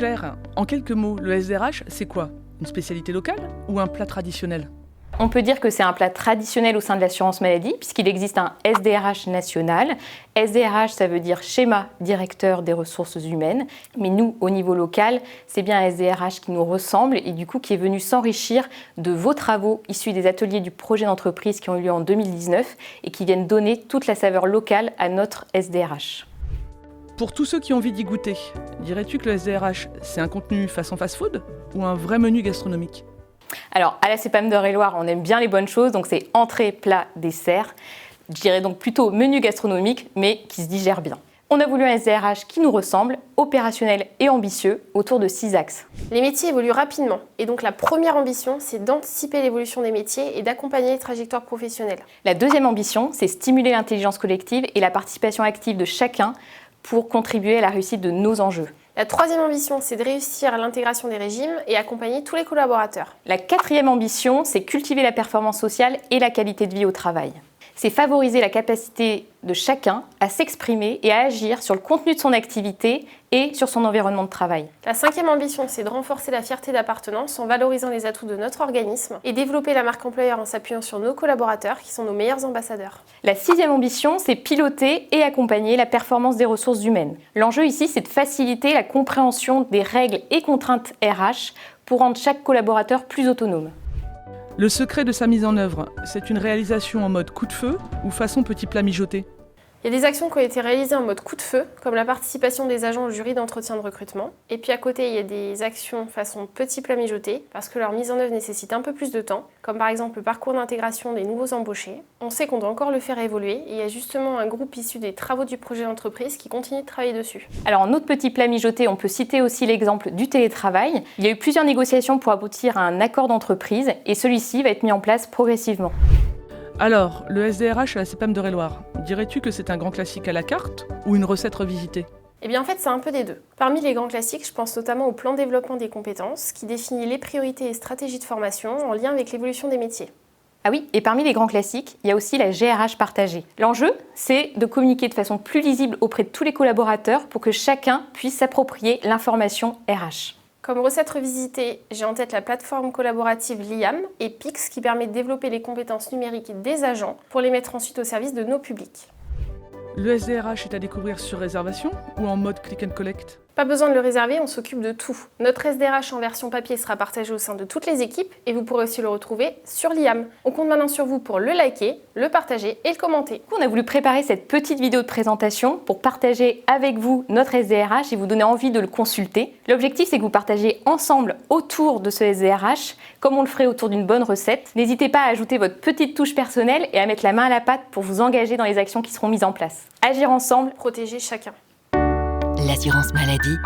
Claire, en quelques mots, le SDRH, c'est quoi? Une spécialité locale ou un plat traditionnel? On peut dire que c'est un plat traditionnel au sein de l'assurance maladie, puisqu'il existe un SDRH national. SDRH, ça veut dire schéma directeur des ressources humaines. Mais nous, au niveau local, c'est bien un SDRH qui nous ressemble et du coup qui est venu s'enrichir de vos travaux issus des ateliers du projet d'entreprise qui ont eu lieu en 2019 et qui viennent donner toute la saveur locale à notre SDRH. Pour tous ceux qui ont envie d'y goûter, dirais-tu que le SDRH, c'est un contenu façon fast-food ou un vrai menu gastronomique? Alors, à la CPAM d'Eure-et-Loir, on aime bien les bonnes choses, donc c'est entrée, plat, dessert. Je dirais donc plutôt menu gastronomique, mais qui se digère bien. On a voulu un SDRH qui nous ressemble, opérationnel et ambitieux, autour de 6 axes. Les métiers évoluent rapidement, et donc la première ambition, c'est d'anticiper l'évolution des métiers et d'accompagner les trajectoires professionnelles. La deuxième ambition, c'est stimuler l'intelligence collective et la participation active de chacun pour contribuer à la réussite de nos enjeux. La troisième ambition, c'est de réussir à l'intégration des régimes et accompagner tous les collaborateurs. La quatrième ambition, c'est cultiver la performance sociale et la qualité de vie au travail. C'est favoriser la capacité de chacun à s'exprimer et à agir sur le contenu de son activité et sur son environnement de travail. La cinquième ambition, c'est de renforcer la fierté d'appartenance en valorisant les atouts de notre organisme et développer la marque employeur en s'appuyant sur nos collaborateurs qui sont nos meilleurs ambassadeurs. La sixième ambition, c'est piloter et accompagner la performance des ressources humaines. L'enjeu ici, c'est de faciliter la compréhension des règles et contraintes RH pour rendre chaque collaborateur plus autonome. Le secret de sa mise en œuvre, c'est une réalisation en mode coup de feu ou façon petit plat mijoté? Il y a des actions qui ont été réalisées en mode coup de feu, comme la participation des agents au jury d'entretien de recrutement. Et puis à côté, il y a des actions façon petit plat mijoté, parce que leur mise en œuvre nécessite un peu plus de temps, comme par exemple le parcours d'intégration des nouveaux embauchés. On sait qu'on doit encore le faire évoluer, et il y a justement un groupe issu des travaux du projet d'entreprise qui continue de travailler dessus. Alors en autre petit plat mijoté, on peut citer aussi l'exemple du télétravail. Il y a eu plusieurs négociations pour aboutir à un accord d'entreprise, et celui-ci va être mis en place progressivement. Alors, le SDRH à la CPAM d'Eure-et-Loir, dirais-tu que c'est un grand classique à la carte ou une recette revisitée? Eh bien en fait, c'est un peu des deux. Parmi les grands classiques, je pense notamment au plan de développement des compétences qui définit les priorités et stratégies de formation en lien avec l'évolution des métiers. Ah oui, et parmi les grands classiques, il y a aussi la GRH partagée. L'enjeu, c'est de communiquer de façon plus lisible auprès de tous les collaborateurs pour que chacun puisse s'approprier l'information RH. Comme recette revisitée, j'ai en tête la plateforme collaborative LIAM et PIX qui permet de développer les compétences numériques des agents pour les mettre ensuite au service de nos publics. Le SDRH est à découvrir sur réservation ou en mode click and collect? Pas besoin de le réserver, on s'occupe de tout. Notre SDRH en version papier sera partagé au sein de toutes les équipes et vous pourrez aussi le retrouver sur l'IAM. On compte maintenant sur vous pour le liker, le partager et le commenter. On a voulu préparer cette petite vidéo de présentation pour partager avec vous notre SDRH et vous donner envie de le consulter. L'objectif, c'est que vous partagez ensemble autour de ce SDRH, comme on le ferait autour d'une bonne recette. N'hésitez pas à ajouter votre petite touche personnelle et à mettre la main à la pâte pour vous engager dans les actions qui seront mises en place. Agir ensemble, Protéger chacun. L'assurance maladie,